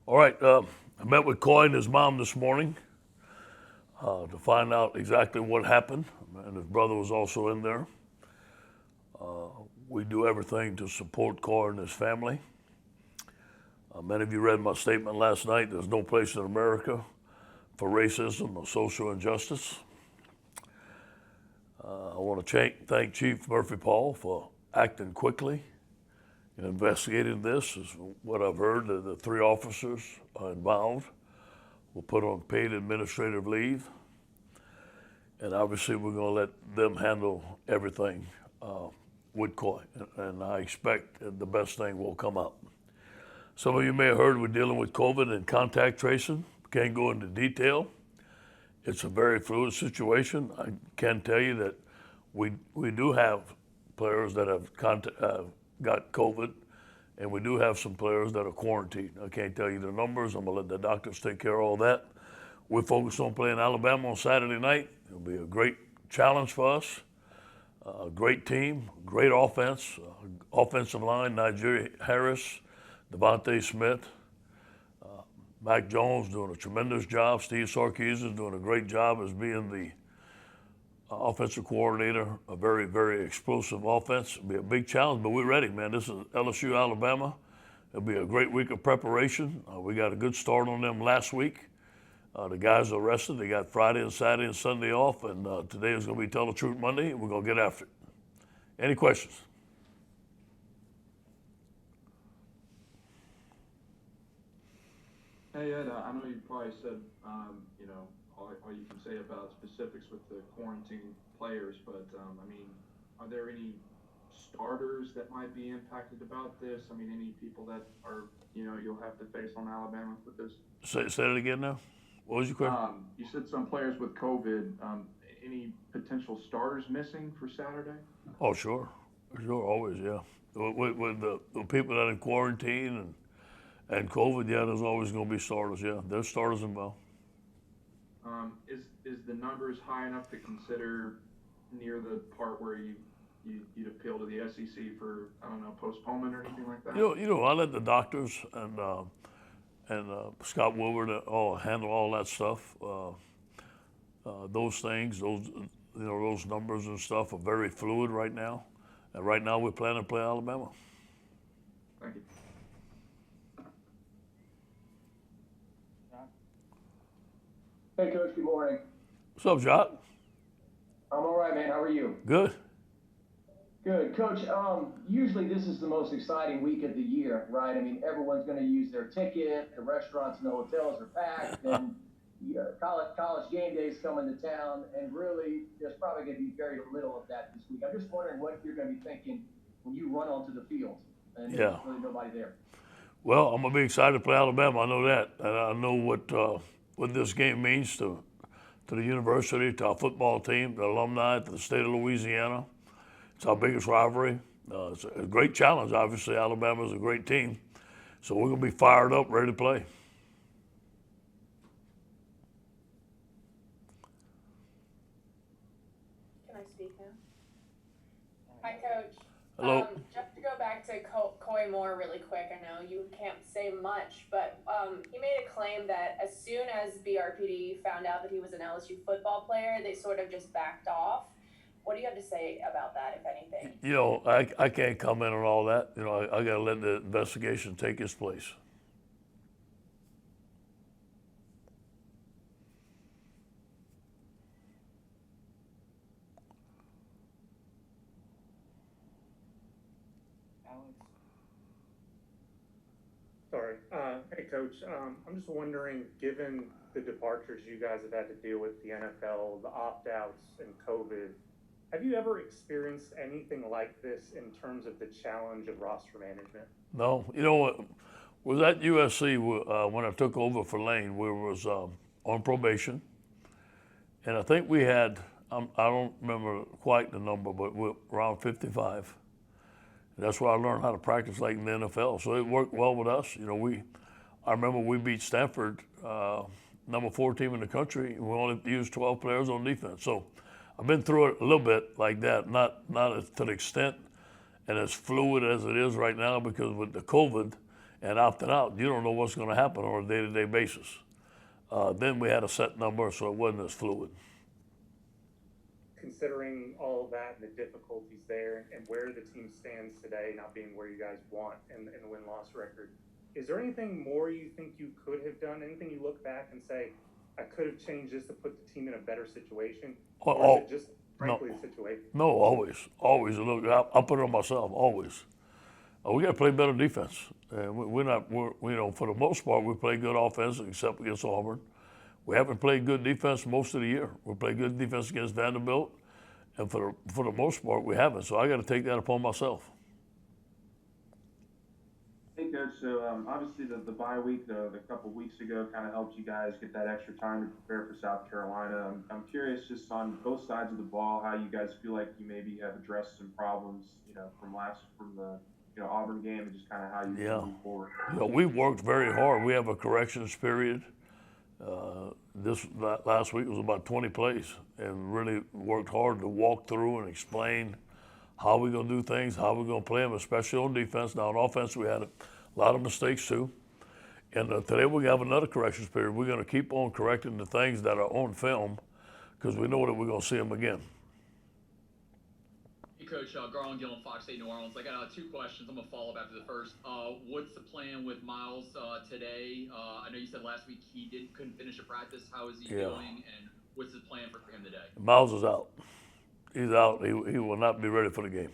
All right, I met with Coy and his mom this morning to find out exactly what happened, and his brother was also in there. We do everything to support Coy and his family. Many of you read my statement last night. There's no place in America for racism or social injustice. I want to thank Chief Murphy Paul for acting quickly in investigating this. Is what I've heard. The 3 officers involved were put on paid administrative leave, and obviously we're going to let them handle everything with Coy, and I expect the best thing will come out. Some of you may have heard we're dealing with COVID and contact tracing. Can't go into detail. It's a very fluid situation. I can tell you that we do have players that have got COVID, and we do have some players that are quarantined. I can't tell you the numbers. I'm going to let the doctors take care of all that. We're focused on playing Alabama on Saturday night. It'll be a great challenge for us. A great team, great offense, offensive line, Najee Harris, Devontae Smith, Mac Jones doing a tremendous job. Steve Sarkisian doing a great job as being the offensive coordinator. A very, very explosive offense. It'll be a big challenge, but we're ready, man. This is LSU, Alabama. It'll be a great week of preparation. We got a good start on them last week. The guys are rested. They got Friday and Saturday and Sunday off, and today is going to be Tell the Truth Monday, and we're going to get after it. Any questions? Hey Ed, I know you probably said all you can say about specifics with the quarantine players, but I mean, are there any starters that might be impacted about this? I mean, any people that are you'll have to face on Alabama with this? Say it again now. What was your question? You said some players with COVID. Any potential starters missing for Saturday? Oh, sure, always, yeah. With the people that are in quarantine and COVID, yeah, there's always going to be starters. Yeah, there's starters involved. Is the numbers high enough to consider near the part where you'd appeal to the SEC for, I don't know, postponement or anything like that? I let the doctors and Scott Woodward all handle all that stuff. Those things, those numbers and stuff are very fluid right now. And right now we're planning to play Alabama. Thank you. Hey, Coach, good morning. What's up, Jock? I'm all right, man. How are you? Good. Good. Coach, usually this is the most exciting week of the year, right? I mean, everyone's going to use their ticket, the restaurants and the hotels are packed, and college game days coming to town, and really there's probably going to be very little of that this week. I'm just wondering what you're going to be thinking when you run onto the field and there's really nobody there. Well, I'm going to be excited to play Alabama. I know that. And I know what this game means to the university, to our football team, the alumni, to the state of Louisiana. It's our biggest rivalry. It's a great challenge. Obviously, Alabama is a great team. So we're going to be fired up, ready to play. Can I speak now? Hi, Coach. Hello. Just to go back to Coy Moore really quick, I know you can't say much, but he made a claim that as soon as BRPD found out that he was an LSU football player, they sort of just backed off. What do you have to say about that, if anything? I can't comment on all that. I got to let the investigation take its place. Sorry. Hey, Coach. I'm just wondering, given the departures you guys have had to deal with, the NFL, the opt-outs, and COVID, have you ever experienced anything like this in terms of the challenge of roster management? No. You know what? Was at USC when I took over for Lane, we was on probation. And I think we had, I don't remember quite the number, but we're around 55. That's where I learned how to practice like in the NFL. So it worked well with us. I remember we beat Stanford, number 4 team in the country, and we only used 12 players on defense. So I've been through it a little bit like that, not to the extent and as fluid as it is right now, because with the COVID, and opting out, you don't know what's going to happen on a day-to-day basis. Then we had a set number, so it wasn't as fluid. Considering all of that and the difficulties there and where the team stands today, not being where you guys want in the win-loss record, is there anything more you think you could have done? Anything you look back and say, I could have changed this to put the team in a better situation? Or is it just frankly the situation? No, always. Look, I put it on myself, always. We got to play better defense. And for the most part, we play good offense except against Auburn. We haven't played good defense most of the year. We played good defense against Vanderbilt, and for the most part, we haven't. So I got to take that upon myself. Hey, Coach. So obviously the bye week, the couple weeks ago, kind of helped you guys get that extra time to prepare for South Carolina. I'm curious, just on both sides of the ball, how you guys feel like you maybe have addressed some problems, from the Auburn game, and just kind of how you move forward. We worked very hard. We have a corrections period. This last week was about 20 plays, and really worked hard to walk through and explain how we're going to do things, how we're going to play them, especially on defense. Now on offense, we had a lot of mistakes too. And today we have another corrections period. We're going to keep on correcting the things that are on film because we know that we're going to see them again. Coach, Garland Gill, Fox 8 New Orleans. I got two questions. I'm going to follow up after the first. What's the plan with Myles today? I know you said last week he couldn't finish a practice. How is he doing? And what's the plan for him today? Myles is out. He's out. He will not be ready for the game.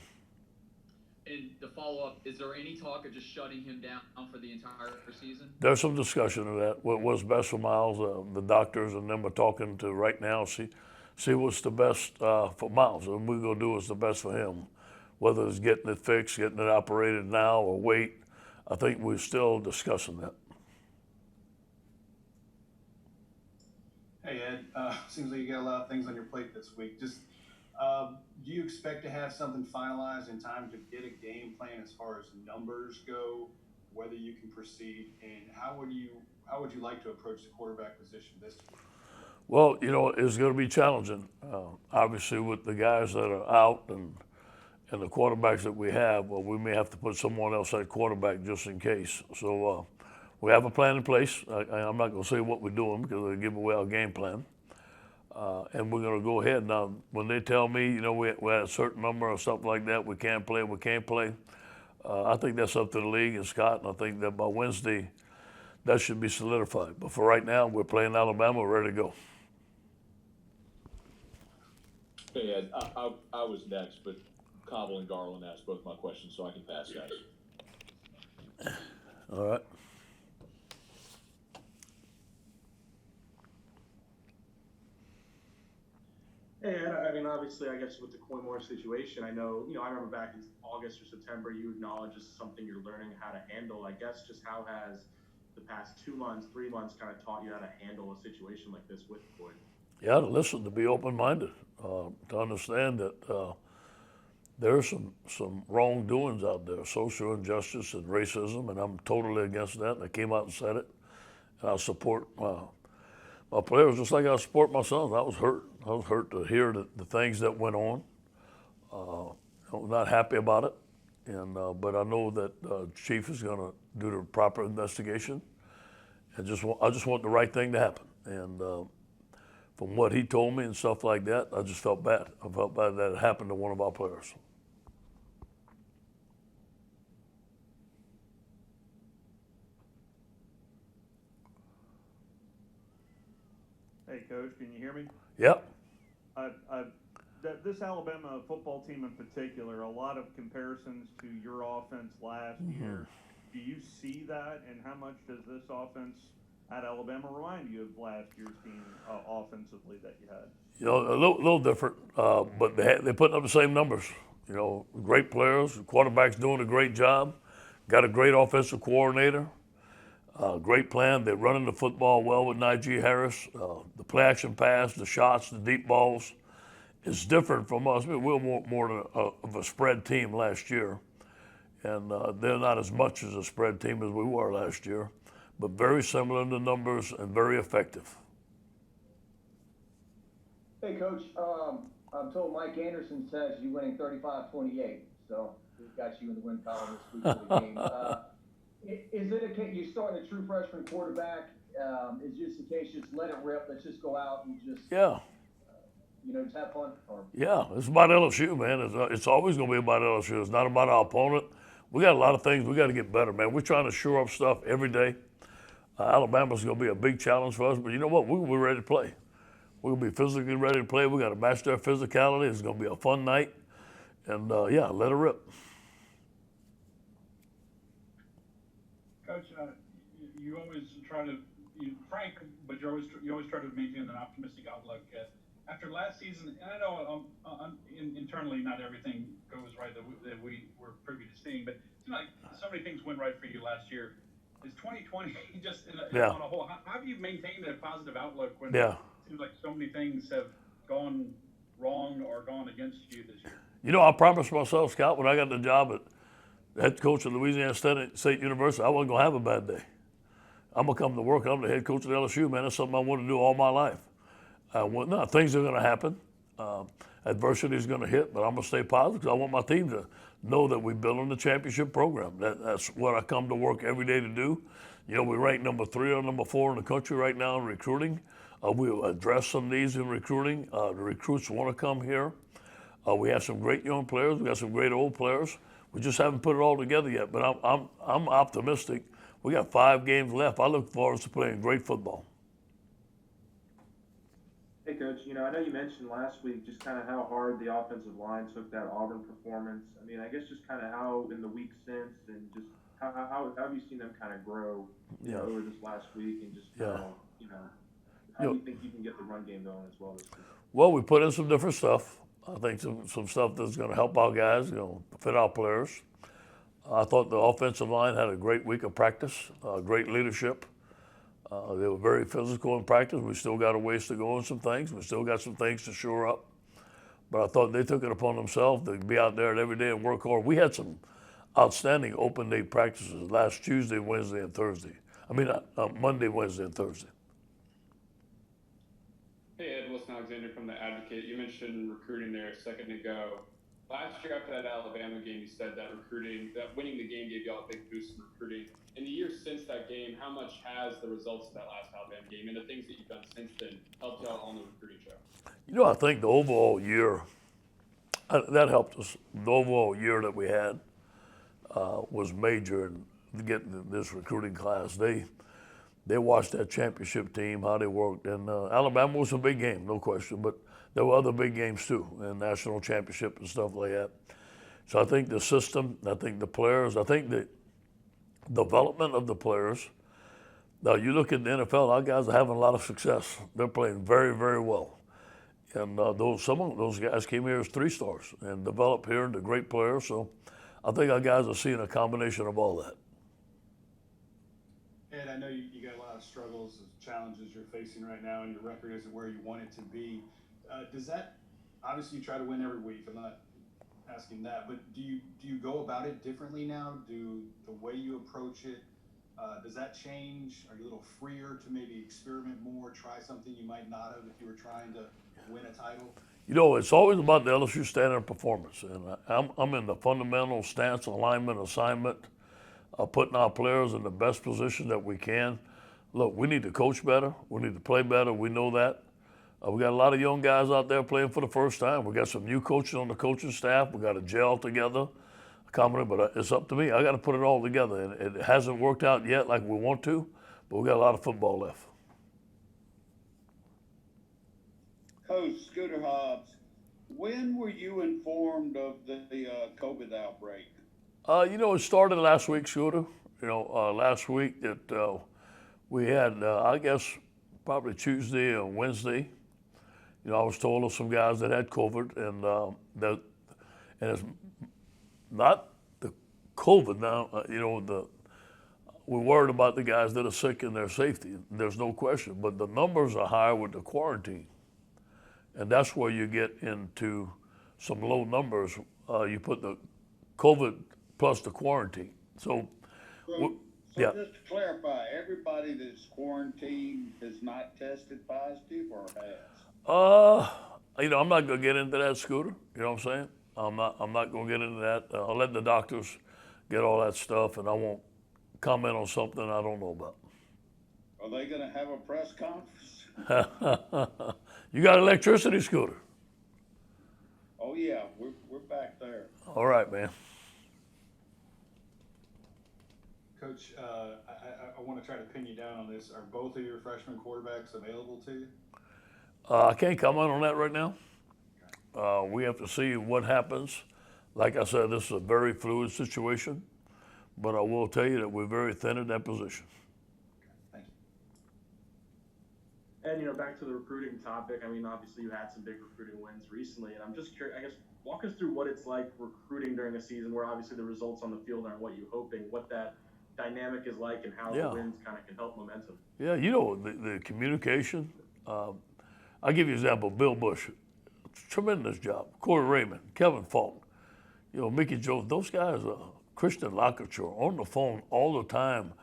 And the follow-up, is there any talk of just shutting him down for the entire season? There's some discussion of that. What's best for Myles, the doctors and them are talking to right now, see what's the best for Myles, and we're going to do what's the best for him. Whether it's getting it fixed, getting it operated now, or wait, I think we're still discussing that. Hey, Ed, seems like you got a lot of things on your plate this week. Just, do you expect to have something finalized in time to get a game plan as far as numbers go, whether you can proceed, and how would you like to approach the quarterback position this week? Well, it's going to be challenging. Obviously, with the guys that are out and the quarterbacks that we have, well, we may have to put someone else at quarterback just in case. So we have a plan in place. I'm not going to say what we're doing because it'll give away our game plan. And we're going to go ahead. Now, when they tell me, we had a certain number or something like that, we can't play, I think that's up to the league and Scott, and I think that by Wednesday, that should be solidified. But for right now, we're playing Alabama, we're ready to go. Hey, Ed, I was next, but Cobble and Garland asked both my questions, so I can pass, guys. All right. Hey, Ed, I mean, obviously, I guess with the Coy situation, I know, I remember back in August or September, you acknowledged this is something you're learning how to handle. I guess just how has the past 2 months, 3 months kind of taught you how to handle a situation like this with Coy? Yeah, to listen, to be open-minded, to understand that there are some wrongdoings out there, social injustice and racism, and I'm totally against that. And I came out and said it, and I support my players just like I support my sons. I was hurt. I was hurt to hear the things that went on. I'm not happy about it, but I know that Chief is going to do the proper investigation, and I just want the right thing to happen. And from what he told me and stuff like that, I just felt bad. I felt bad that it happened to one of our players. Hey, Coach, can you hear me? Yep. This Alabama football team in particular, a lot of comparisons to your offense last year. Do you see that, and how much does this offense at Alabama remind you of last year's team offensively that you had? A little different, but they're putting up the same numbers. Great players, the quarterback's doing a great job, got a great offensive coordinator, great plan. They're running the football well with Najee Harris. The play action pass, the shots, the deep balls is different from us. We were more of a spread team last year, and they're not as much as a spread team as we were last year, but very similar in the numbers and very effective. Hey, Coach, I'm told Mike Anderson says you're winning 35-28, so we've got you in the win column this week for the game. Is it a case you starting a true freshman quarterback? Is just in case, just let it rip. Let's just go out and just Yeah, just have fun. Or yeah. It's about LSU, man. It's always going to be about LSU. It's not about our opponent. We got a lot of things we got to get better, man. We're trying to shore up stuff every day. Alabama's going to be a big challenge for us, but you know what? We're ready to play. We're going to be physically ready to play. We got to match their physicality. It's going to be a fun night, and yeah, let it rip. Coach, you always try to, frank, but you always try to maintain an optimistic outlook. After last season, and I know internally not everything goes right that we were privy to seeing, but it seemed like so many things went right for you last year. Is 2020 just on a whole? How have you maintained a positive outlook when it seems like so many things have gone wrong or gone against you this year? You know, I promised myself, Scott, when I got the job at head coach at Louisiana State University, I wasn't going to have a bad day. I'm going to come to work. I'm the head coach at LSU, man. That's something I wanted to do all my life. No, things are going to happen. Adversity is going to hit, but I'm going to stay positive because I want my team to know that we're building the championship program. That's what I come to work every day to do. You know, we rank number 3 or number 4 in the country right now in recruiting. We'll address some needs in recruiting. The recruits want to come here. We have some great young players. We got some great old players. We just haven't put it all together yet, but I'm optimistic. We got 5 games left. I look forward to playing great football. Hey, Coach, I know you mentioned last week just kind of how hard the offensive line took that Auburn performance. I mean, I guess just kind of how in the week since and just how have you seen them kind of grow over this last week and just how do you think you can get the run game going as well this week? Well, we put in some different stuff. I think some stuff that's going to help our guys, fit our players. I thought the offensive line had a great week of practice, great leadership. They were very physical in practice. We still got a ways to go on some things. We still got some things to shore up. But I thought they took it upon themselves to be out there every day and work hard. We had some outstanding open day practices last Tuesday, Wednesday, and Thursday. Monday, Wednesday, and Thursday. Hey, Ed, Wilson Alexander from The Advocate. You mentioned recruiting there a second ago. Last year after that Alabama game, you said that winning the game gave y'all a big boost in recruiting. In the years since that game, how much has the results of that last Alabama game and the things that you've done since then helped y'all on the recruiting trail? I think the overall year, that helped us. The overall year that we had was major in getting this recruiting class. They watched that championship team, how they worked. And Alabama was a big game, no question. But there were other big games too, and national championship and stuff like that. So I think the system, I think the players, I think the development of the players. Now you look at the NFL, our guys are having a lot of success. They're playing very, very well. And some of those guys came here as 3-stars and developed here into great players. So I think our guys are seeing a combination of all that. Ed, I know you got a lot of struggles, challenges you're facing right now, and your record isn't where you want it to be. Does that, obviously you try to win every week, I'm not asking that, but do you go about it differently now? Do the way you approach it, does that change? Are you a little freer to maybe experiment more, try something you might not have if you were trying to win a title? It's always about the LSU standard of performance, and I'm in the fundamental stance, alignment, assignment, putting our players in the best position that we can. Look, we need to coach better. We need to play better. We know that. We got a lot of young guys out there playing for the first time. We got some new coaches on the coaching staff. We got to gel together, but it's up to me. I got to put it all together, and it hasn't worked out yet like we want to, but we got a lot of football left. Coach Scooter Hobbs, when were you informed of the COVID outbreak? It started last week, Scooter. Last week that we had, I guess, probably Tuesday or Wednesday. I was told of some guys that had COVID, and it's not the COVID now. We're worried about the guys that are sick and their safety. There's no question, but the numbers are higher with the quarantine, and that's where you get into some low numbers. You put the COVID plus the quarantine. So just to clarify, everybody that's quarantined has not tested positive or has? I'm not gonna get into that, Scooter. You know what I'm saying? I'm not gonna get into that. I'll let the doctors get all that stuff, and I won't comment on something I don't know about. Are they gonna have a press conference? You got electricity, Scooter? Oh, yeah, we're back there. All right, man. Coach, I want to try to pin you down on this. Are both of your freshman quarterbacks available to you? I can't comment on that right now. We have to see what happens. Like I said, this is a very fluid situation, but I will tell you that we're very thin at that position. Thank you. And, you know, back to the recruiting topic, I mean, obviously you had some big recruiting wins recently, and I'm just curious, I guess, walk us through what it's like recruiting during a season where obviously the results on the field aren't what you're hoping, what that dynamic is like, and how the wins kind of can help momentum. Yeah, you know, the communication. I'll give you an example. Bill Bush, tremendous job. Corey Raymond, Kevin Falk, you know, Mickey Jones, those guys, Christian Lockerture, on the phone all the time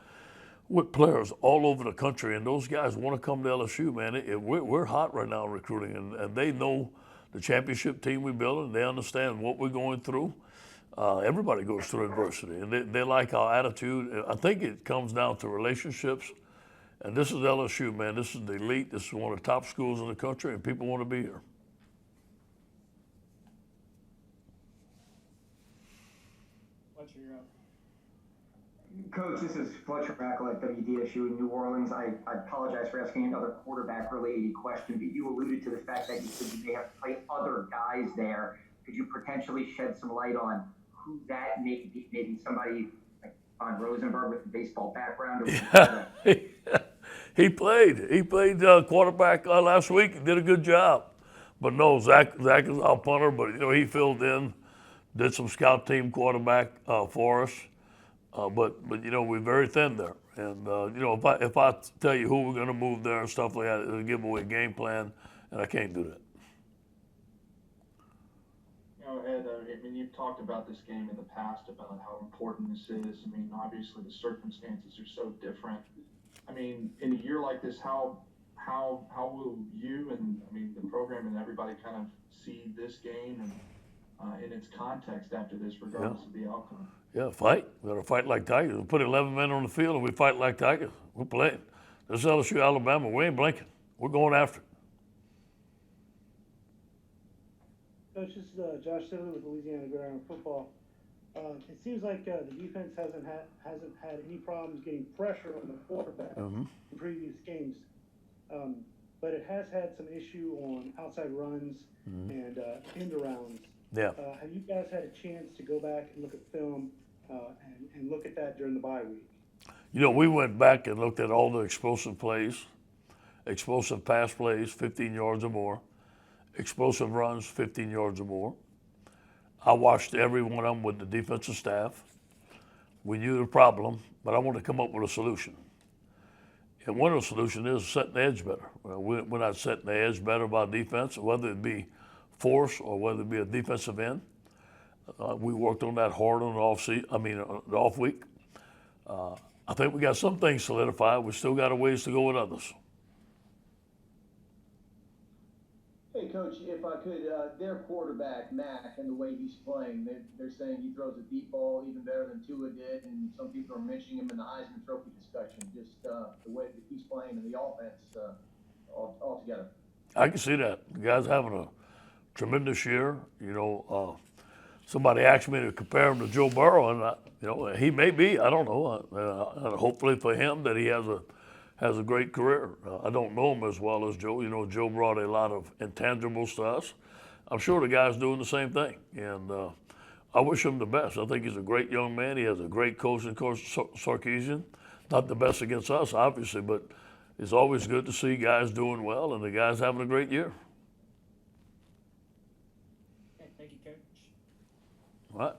with players all over the country, and those guys want to come to LSU, man. We're hot right now in recruiting, and they know the championship team we built, and they understand what we're going through. Everybody goes through adversity, and they like our attitude. I think it comes down to relationships, and this is LSU, man. This is the elite. This is one of the top schools in the country, and people want to be here. Fletcher, you're up. Coach, this is Fletcher Mackle at WDSU in New Orleans. I apologize for asking another quarterback-related question, but you alluded to the fact that you said you may have to play other guys there. Could you potentially shed some light on who that may be? Maybe somebody like Von Rosenberg with a baseball background? Or He played quarterback last week. He did a good job. But no, Zach is our punter, but you know, he filled in, did some scout team quarterback for us. But you know, we're very thin there. And you know, if I tell you who we're going to move there and stuff like that, it'll give away a game plan, and I can't do that. You know, Ed, I mean, you've talked about this game in the past about how important this is. I mean, obviously the circumstances are so different. I mean, in a year like this, how will you and I mean the program and everybody kind of see this game and in its context after this, regardless of the outcome? Yeah, fight. We got to fight like Tigers. We put 11 men on the field and we fight like Tigers. We're playing. This is LSU, Alabama. We ain't blinking. We're going after it. Coach, this is Josh Sibley with Louisiana Gridiron Football. It seems like the defense hasn't had any problems getting pressure on the quarterback in previous games, but it has had some issue on outside runs and end arounds. Yeah. Have you guys had a chance to go back and look at film and look at that during the bye week? You know, we went back and looked at all the explosive plays, explosive pass plays, 15 yards or more, explosive runs, 15 yards or more. I watched every one of them with the defensive staff. We knew the problem, but I wanted to come up with a solution. And one of the solutions is setting the edge better. We're not setting the edge better by defense, whether it be force or whether it be a defensive end. We worked on that hard on the off week. I think we got some things solidified. We still got a ways to go with others. Hey, Coach, if I could, their quarterback, Mack, and the way he's playing, they're saying he throws a deep ball even better than Tua did, and some people are mentioning him in the Heisman Trophy discussion, just the way that he's playing in the offense altogether. I can see that. The guy's having a tremendous year. You know, somebody asked me to compare him to Joe Burrow, and you know, he may be. I don't know. Hopefully for him that he has a great career. I don't know him as well as Joe. You know, Joe brought a lot of intangibles to us. I'm sure the guy's doing the same thing, and I wish him the best. I think he's a great young man. He has a great coach, and Coach Sarkisian. Not the best against us, obviously, but it's always good to see guys doing well, and the guy's having a great year. Okay, thank you, Coach. All right.